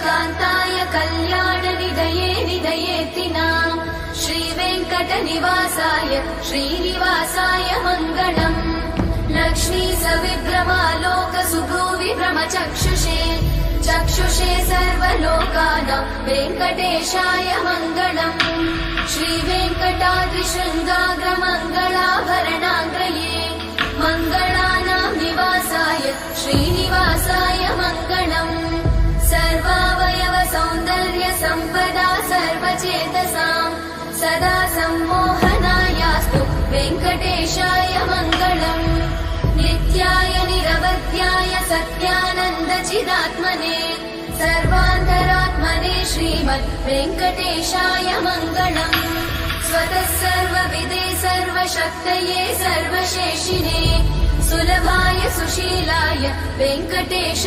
कान्ताय कल्याणनिधये निधयेत्तिनाम् श्रीवेङ्कटनिवासाय श्रीनिवासाय मङ्गलम् लक्ष्मी सविभ्रमालोकसुभुविभ्रमचक्षुषे चक्षुषे सर्वलोकानां वेङ्कटेशाय मङ्गलम् श्रीवेङ्कटाद्रिशृङ्गाग्रमङ्गलाभरणाग्रये मङ्गलानां निवासाय श्रीनिवासाय मङ्गलम् सर्वावयव सौन्दर्य सम्पदा सर्वचेतसां सदा सम्मोहनायास्तु वेङ्कटेशाय मङ्गलम् नित्याय निरवध्याय सत्यानन्दचिदात्मने सर्वान्तरात्मने श्रीमद् वेङ्कटेशाय मङ्गलम् स्वतः सर्वविदे सर्वशक्तये सर्वशेषिने सुलभाय सुशीलाय वेङ्कटेश